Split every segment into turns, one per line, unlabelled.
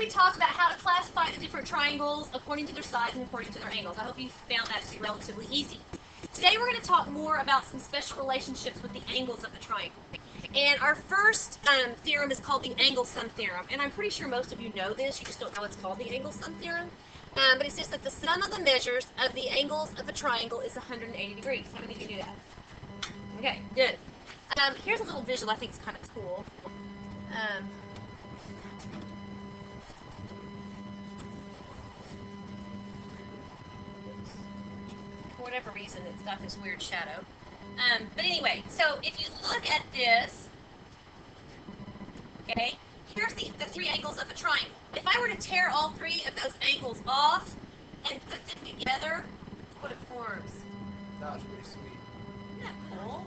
we talked about how to classify the different triangles according to their size and according to their angles. I hope you found that to be relatively easy. Today we're going to talk more about some special relationships with the angles of the triangle. And our first theorem is called the angle-sum theorem. And I'm pretty sure most of you know this, you just don't know it's called the angle-sum theorem. But it says that the sum of the measures of the angles of a triangle is 180 degrees. How many of you do that? Okay, good. Here's a little visual I think is kind of cool. For whatever reason, it's got this weird shadow. But anyway, so if you look at this, okay, here's the three angles of a triangle. If I were to tear all three of those angles off and put them together, what it forms.
That was pretty sweet.
Isn't that cool?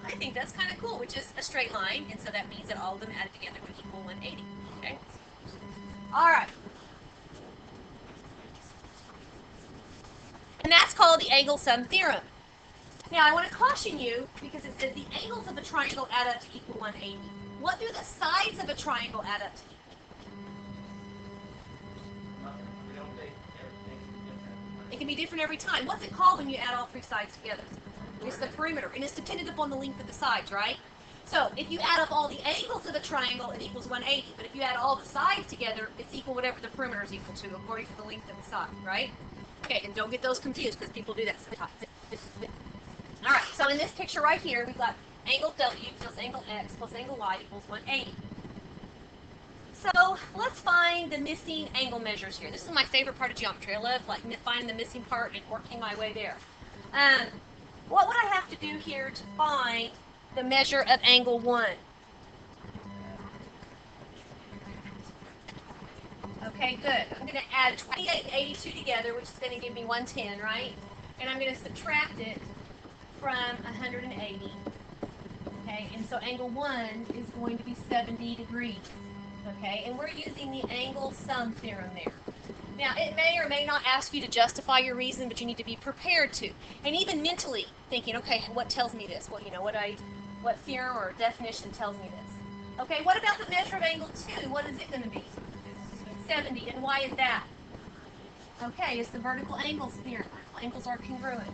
I think that's kind of cool, which is a straight line, and so that means that all of them added together would equal 180. Okay? All right. And that's called the angle-sum theorem. Now, I want to caution you, because it says the angles of a triangle add up to equal 180. What do the sides of a triangle add up to equal? It can be different every time. What's it called when you add all three sides together? It's the perimeter, and it's dependent upon the length of the sides, right? So, if you add up all the angles of a triangle, it equals 180. But if you add all the sides together, it's equal whatever the perimeter is equal to, according to the length of the side, right? Okay, and don't get those confused, because people do that sometimes. All right, so in this picture right here, we've got angle W plus angle X plus angle Y equals 180. So let's find the missing angle measures here. This is my favorite part of geometry. I love finding the missing part and working my way there. What would I have to do here to find the measure of angle 1? Okay, good. I'm going to add 28 and 82 together, which is going to give me 110, right? And I'm going to subtract it from 180. Okay, and so angle 1 is going to be 70 degrees. Okay, and we're using the angle-sum theorem there. Now, it may or may not ask you to justify your reason, but you need to be prepared to. And even mentally thinking, okay, what tells me this? What theorem or definition tells me this? Okay, what about the measure of angle 2? What is it going to be? 70, and why is that? Okay, it's the vertical angles theorem. Angles are congruent.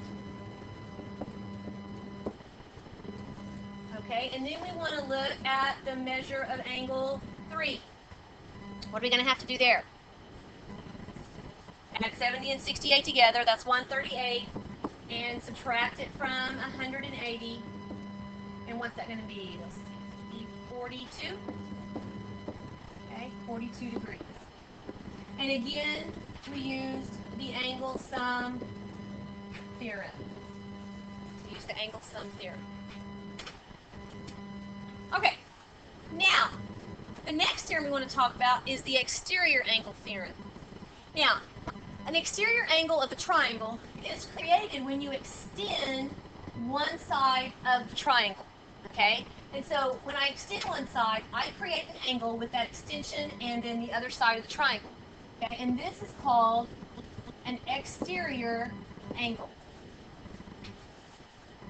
Okay, and then we want to look at the measure of angle 3. What are we going to have to do there? Add 70 and 68 together, that's 138, and subtract it from 180, and what's that going to be? Let's see, 42? Okay, 42 degrees. And again, we used the angle-sum theorem. We used the angle-sum theorem. Okay, now, the next theorem we want to talk about is the exterior angle theorem. Now, an exterior angle of a triangle is created when you extend one side of the triangle, okay? And so, when I extend one side, I create an angle with that extension and then the other side of the triangle, okay? And this is called an exterior angle.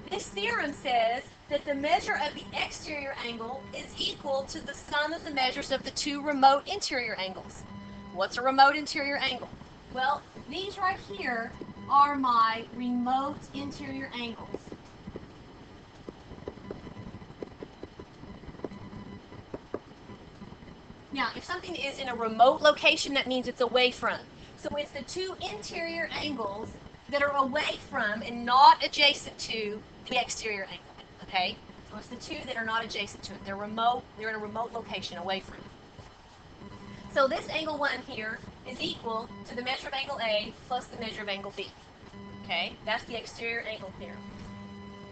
This theorem says that the measure of the exterior angle is equal to the sum of the measures of the two remote interior angles. What's a remote interior angle? Well, these right here are my remote interior angles. Now, if something is in a remote location, that means it's away from. So it's the two interior angles that are away from and not adjacent to the exterior angle. Okay? So it's the two that are not adjacent to it. They're remote. They're in a remote location away from it. So this angle 1 here is equal to the measure of angle A plus the measure of angle B. Okay? That's the exterior angle theorem.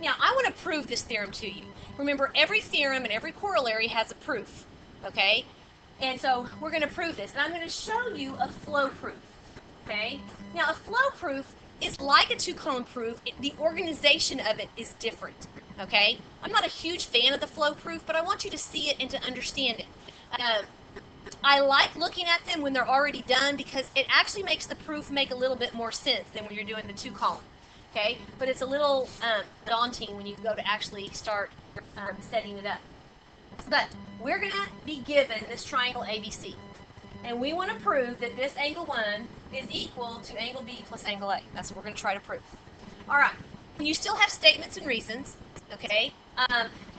Now, I want to prove this theorem to you. Remember, every theorem and every corollary has a proof. Okay? And so we're going to prove this. And I'm going to show you a flow proof. Okay? Now, a flow proof is like a two-column proof. The organization of it is different. Okay? I'm not a huge fan of the flow proof, but I want you to see it and to understand it. I like looking at them when they're already done because it actually makes the proof make a little bit more sense than when you're doing the two-column. Okay? But it's a little daunting when you go to actually start setting it up. But we're going to be given this triangle ABC. And we want to prove that this angle 1 is equal to angle B plus angle A. That's what we're going to try to prove. All right. You still have statements and reasons, okay?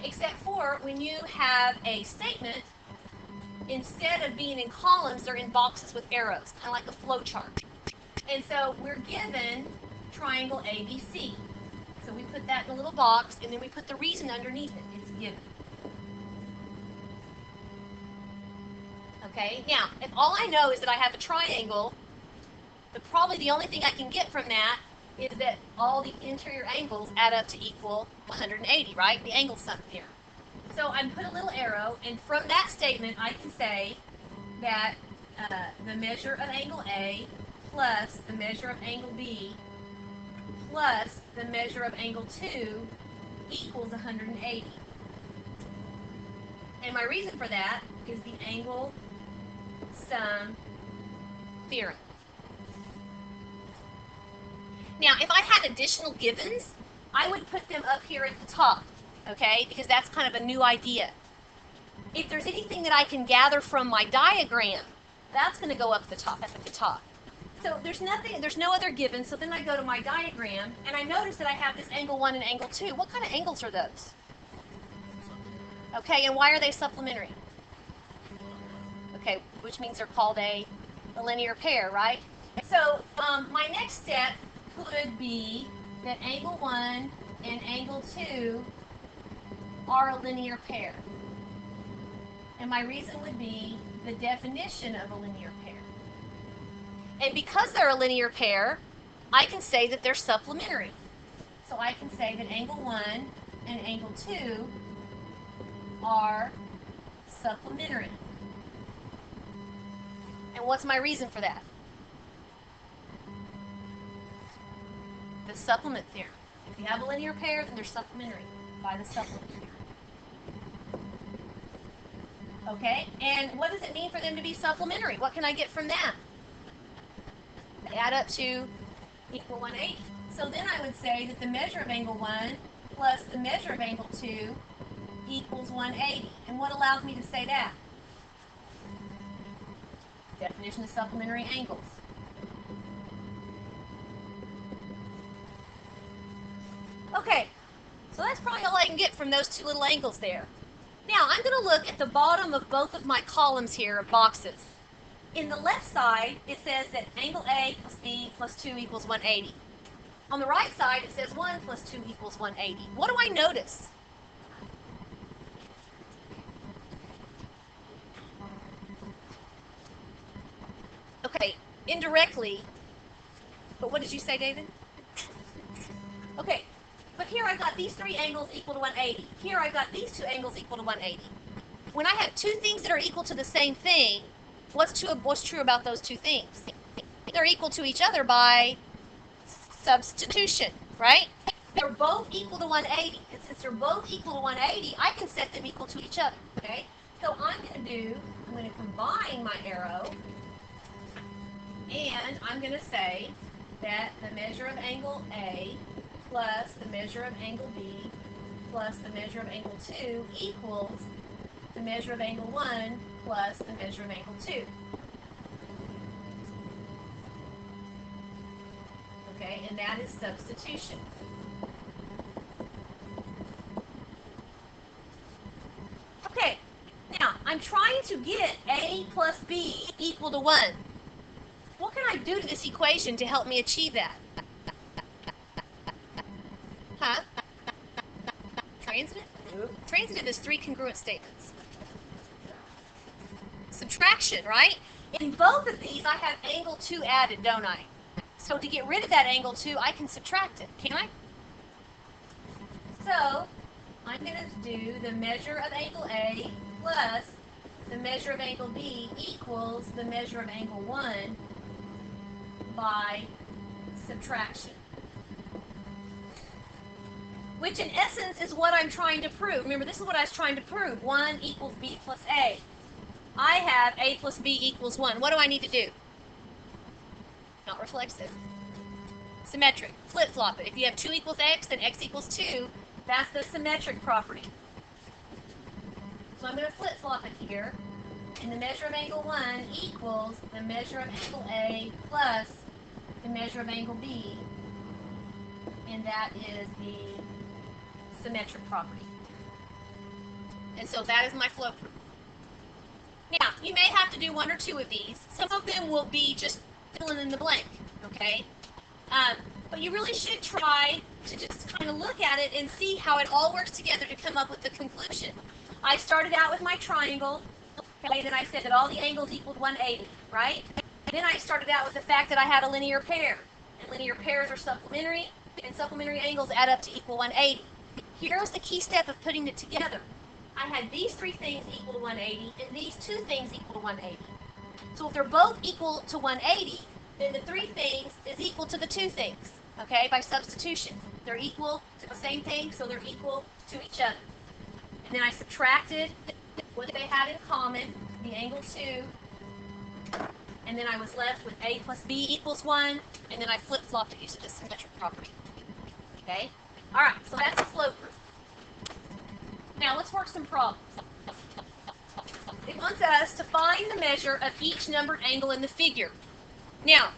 Except for when you have a statement, instead of being in columns, they're in boxes with arrows, kind of like a flow chart. And so we're given triangle ABC. So we put that in a little box, and then we put the reason underneath it. It's given. Okay, now, if all I know is that I have a triangle, probably the only thing I can get from that is that all the interior angles add up to equal 180, right? The angle sum theorem. So I put a little arrow, and from that statement, I can say that the measure of angle A plus the measure of angle B plus the measure of angle 2 equals 180. And my reason for that is the angle sum theorem. Now, if I had additional givens, I would put them up here at the top, okay? Because that's kind of a new idea. If there's anything that I can gather from my diagram, that's going to go up the top, at the top. So there's no other given, so then I go to my diagram, and I notice that I have this angle 1 and angle 2. What kind of angles are those? Okay, and why are they supplementary? Okay, which means they're called a linear pair, right? So my next step could be that angle 1 and angle 2 are a linear pair. And my reason would be the definition of a linear pair. And because they're a linear pair, I can say that they're supplementary. So I can say that angle 1 and angle 2 are supplementary. And what's my reason for that? The supplement theorem. If you have a linear pair, then they're supplementary by the supplement theorem. Okay, and what does it mean for them to be supplementary? What can I get from that? They add up to equal 180. So then I would say that the measure of angle 1 plus the measure of angle 2 equals 180. And what allows me to say that? Definition of supplementary angles. Okay, so that's probably all I can get from those two little angles there. Now, I'm going to look at the bottom of both of my columns here of boxes. In the left side, it says that angle A plus B plus 2 equals 180. On the right side, it says 1 plus 2 equals 180. What do I notice? Okay, indirectly, but what did you say, David? Okay, but here I've got these three angles equal to 180. Here I've got these two angles equal to 180. When I have two things that are equal to the same thing, what's true about those two things? They're equal to each other by substitution, right? They're both equal to 180. And since they're both equal to 180, I can set them equal to each other, okay? So I'm going to combine my arrow, and I'm going to say that the measure of angle A plus the measure of angle B plus the measure of angle 2 equals the measure of angle 1 plus the measure of angle 2. Okay, and that is substitution. Okay, now I'm trying to get A plus B equal to 1. What can I do to this equation to help me achieve that? Huh? Transitive? Transitive is three congruent statements. Subtraction, right? In both of these, I have angle 2 added, don't I? So to get rid of that angle 2, I can subtract it, can I? So I'm going to do the measure of angle A plus the measure of angle B equals the measure of angle 1 by subtraction. Which in essence is what I'm trying to prove. Remember, this is what I was trying to prove. 1 equals B plus A. I have A plus B equals 1. What do I need to do? Not reflexive. Symmetric. Flip-flop it. If you have 2 equals X, then X equals 2. That's the symmetric property. So I'm going to flip-flop it here. And the measure of angle 1 equals the measure of angle A plus the measure of angle B. And that is the symmetric property. And so that is my flow proof. Now, you may have to do one or two of these. Some of them will be just filling in the blank, okay? But you really should try to just kind of look at it and see how it all works together to come up with the conclusion. I started out with my triangle, okay, then I said that all the angles equaled 180, right? Then I started out with the fact that I had a linear pair, and linear pairs are supplementary, and supplementary angles add up to equal 180. Here's the key step of putting it together. I had these three things equal to 180, and these two things equal to 180. So if they're both equal to 180, then the three things is equal to the two things, okay, by substitution. They're equal to the same thing, so they're equal to each other. And then I subtracted what they had in common, the angle 2, and then I was left with A plus B equals 1, and then I flip-flopped it using the symmetric property. Okay? All right, so that's the flow proof. Now let's work some problems. It wants us to find the measure of each numbered angle in the figure. Now,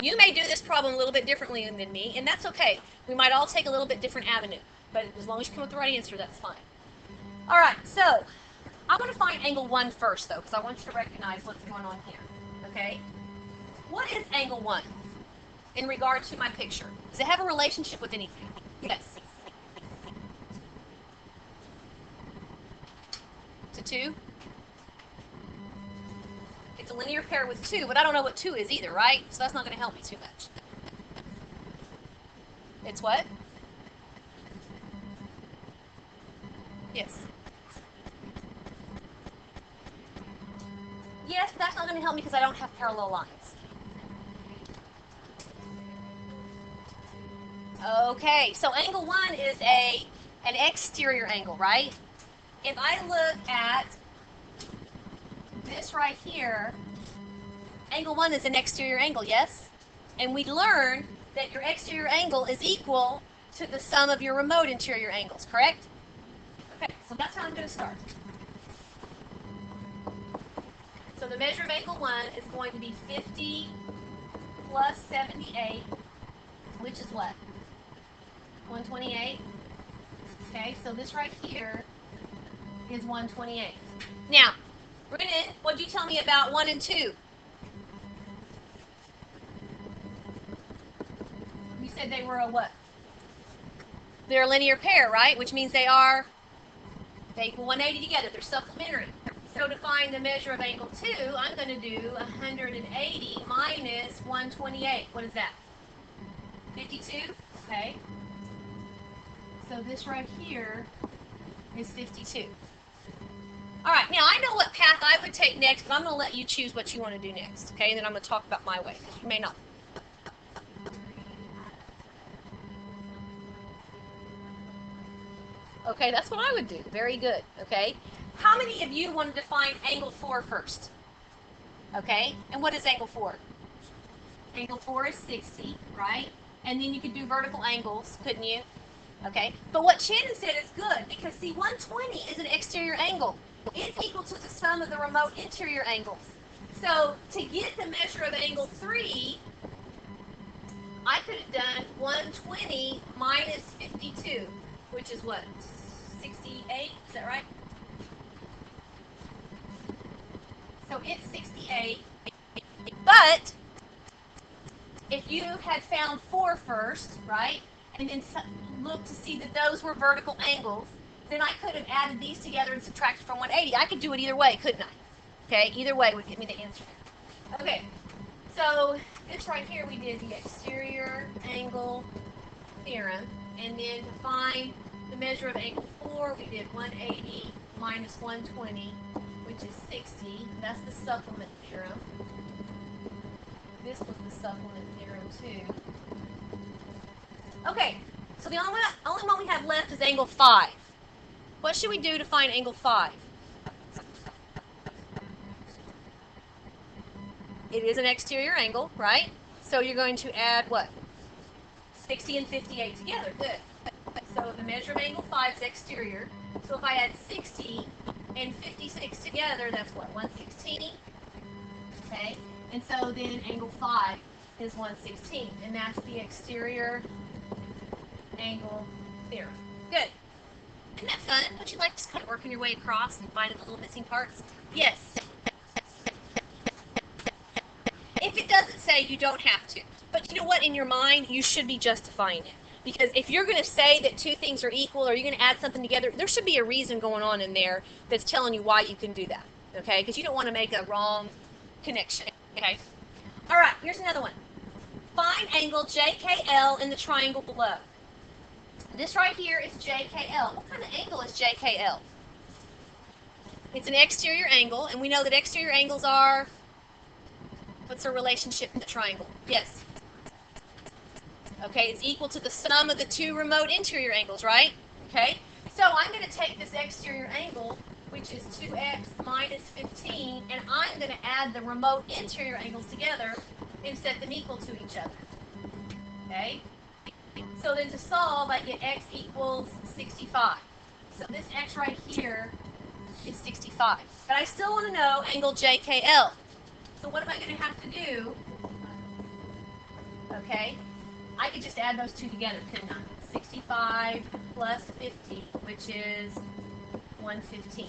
you may do this problem a little bit differently than me, and that's okay. We might all take a little bit different avenue, but as long as you come with the right answer, that's fine. All right, so I'm going to find angle 1 first, though, because I want you to recognize what's going on here. Okay? What is angle 1 in regard to my picture? Does it have a relationship with anything? Yes. To 2? It's a linear pair with 2, but I don't know what 2 is either, right? So that's not going to help me too much. It's what? Yes. Yes, but that's not going to help me because I don't have parallel lines. Okay, so angle 1 is an exterior angle, right? If I look at this right here, angle 1 is an exterior angle, yes? And we learned that your exterior angle is equal to the sum of your remote interior angles, correct? Okay, so that's how I'm going to start. So the measure of angle 1 is going to be 50 plus 78, which is what? 128. Okay, so this right here is 128. Now, Brennan, what did you tell me about 1 and 2? You said they were a what? They're a linear pair, right? Which means they equal 180 together. They're supplementary. So to find the measure of angle 2, I'm going to do 180 minus 128. What is that? 52? Okay. So this right here is 52. All right, now I know what path I would take next, but I'm going to let you choose what you want to do next, okay? And then I'm going to talk about my way, because you may not. Okay, that's what I would do. Very good, okay? How many of you wanted to find angle 4 first? Okay, and what is angle 4? Angle 4 is 60, right? And then you could do vertical angles, couldn't you? Okay, but what Shannon said is good, because see, 120 is an exterior angle. It's equal to the sum of the remote interior angles. So to get the measure of angle 3, I could have done 120 minus 52, which is what? 68? Is that right? So it's 68. But if you had found 4 first, right, and then looked to see that those were vertical angles, then I could have added these together and subtracted from 180. I could do it either way, couldn't I? Okay, either way would get me the answer. Okay, so this right here we did the exterior angle theorem, and then to find the measure of angle 4, we did 180 minus 120, which is 60. That's the supplement theorem. This was the supplement theorem too. Okay, so the only one we have left is angle 5. What should we do to find angle 5? It is an exterior angle, right? So you're going to add what? 60 and 58 together. Good. So the measure of angle 5 is exterior. So if I add 60 and 56 together, that's what, 116? Okay, and so then angle 5 is 116, and that's the exterior angle theorem. Good. Isn't that fun? Don't you like just kind of working your way across and finding the little missing parts? Yes. If it doesn't say, you don't have to. But you know what? In your mind, you should be justifying it. Because if you're going to say that two things are equal or you're going to add something together, there should be a reason going on in there that's telling you why you can do that. Okay? Because you don't want to make a wrong connection. Okay? All right, here's another one. Find angle JKL in the triangle below. This right here is JKL. What kind of angle is JKL? It's an exterior angle, and we know that exterior angles are... What's their relationship in the triangle? Yes. Okay, it's equal to the sum of the two remote interior angles, right? Okay, so I'm going to take this exterior angle, which is 2x minus 15, and I'm going to add the remote interior angles together and set them equal to each other. Okay, so then to solve, I get x equals 65. So this x right here is 65. But I still want to know angle JKL. So what am I going to have to do? Okay, I could just add those two together, couldn't I? 65 plus 50, which is 115.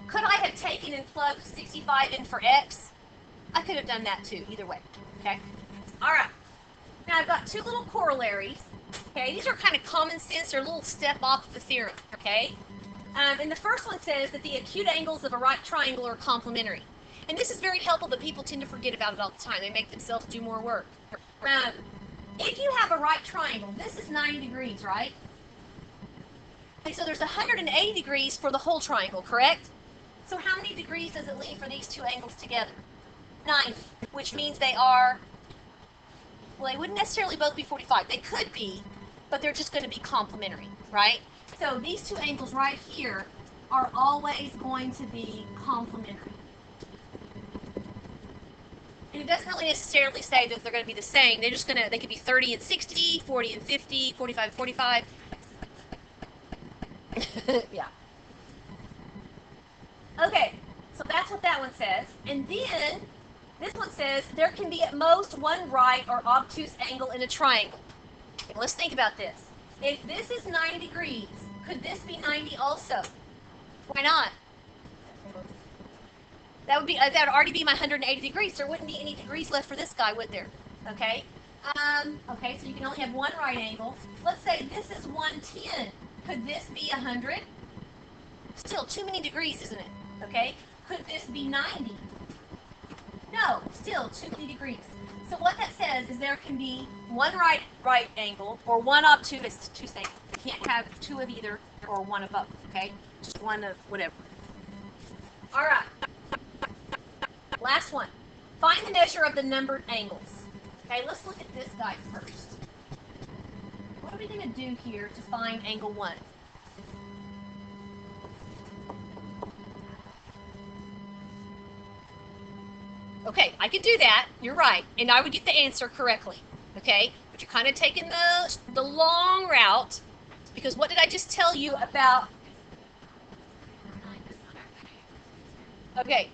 Could I have taken and plugged 65 in for x? I could have done that too, either way. Okay? All right. Now I've got two little corollaries. Okay, these are kind of common sense. They're a little step off the theorem. Okay? And the first one says that the acute angles of a right triangle are complementary. And this is very helpful, but people tend to forget about it all the time. They make themselves do more work. If you have a right triangle, this is 90 degrees, right? Okay, so there's 180 degrees for the whole triangle, correct? So how many degrees does it leave for these two angles together? 90, which means they are, well, they wouldn't necessarily both be 45. They could be, but they're just going to be complementary, right? So these two angles right here are always going to be complementary. And it doesn't really necessarily say that they're going to be the same. They're just going to, they could be 30 and 60, 40 and 50, 45 and 45. Yeah. Okay, so that's what that one says. And then this one says there can be at most one right or obtuse angle in a triangle. Okay, let's think about this. If this is 90 degrees, could this be 90 also? Why not? That would already be my 180 degrees. There wouldn't be any degrees left for this guy, would there? Okay. Okay, so you can only have one right angle. Let's say this is 110. Could this be 100? Still too many degrees, isn't it? Okay. Could this be 90? No, still too many degrees. So what that says is there can be one right angle or one obtuse angle. You can't have two of either or one of both. Okay, just one of whatever. All right. Last one. Find the measure of the numbered angles. Okay, let's look at this guy first. What are we going to do here to find angle 1? Okay, I could do that. You're right. And I would get the answer correctly. Okay, but you're kind of taking the long route, because what did I just tell you about? Okay,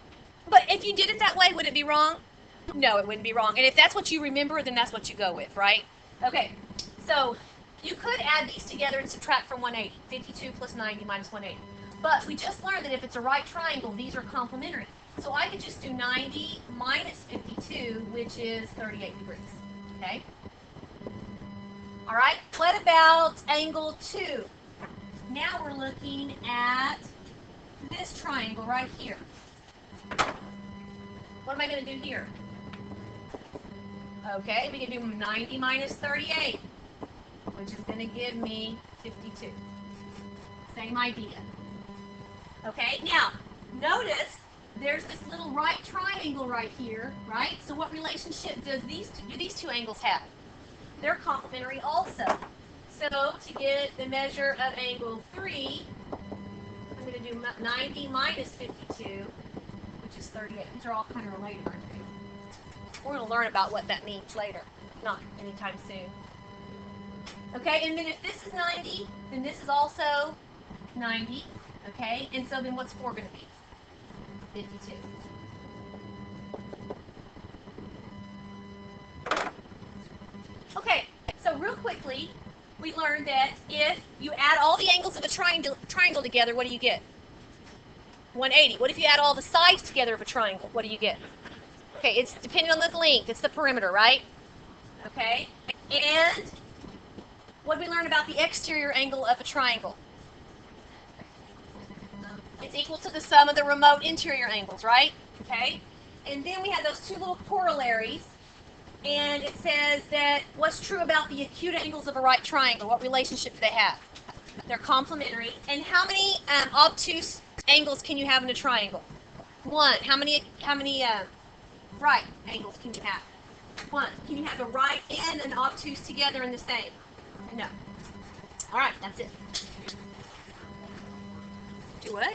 but if you did it that way, would it be wrong? No, it wouldn't be wrong. And if that's what you remember, then that's what you go with, right? Okay, so you could add these together and subtract from 180. 52 plus 90 minus 180. But we just learned that if it's a right triangle, these are complementary. So I could just do 90 minus 52, which is 38 degrees. Okay? All right, what about angle 2? Now we're looking at this triangle right here. What am I going to do here? Okay, we can do 90 minus 38, which is going to give me 52. Same idea. Okay, now, notice there's this little right triangle right here, right? So what relationship do these two angles have? They're complementary also. So to get the measure of angle 3, I'm going to do 90 minus 52, which is 38. These are all kind of related, aren't they? We're going to learn about what that means later, not anytime soon. Okay, and then if this is 90, then this is also 90. Okay, and so then what's 4 going to be? 52. Okay, so real quickly, we learned that if you add all the angles of a triangle together, what do you get? 180. What if you add all the sides together of a triangle? What do you get? Okay, it's depending on the length. It's the perimeter, right? Okay, and what did we learn about the exterior angle of a triangle? It's equal to the sum of the remote interior angles, right? Okay, and then we have those two little corollaries, and it says that what's true about the acute angles of a right triangle? What relationship do they have? They're complementary. And how many obtuse angles can you have in a triangle? 1. How many right angles can you have? 1. Can you have a right and an obtuse together in the same? No. All right, that's it. Do what?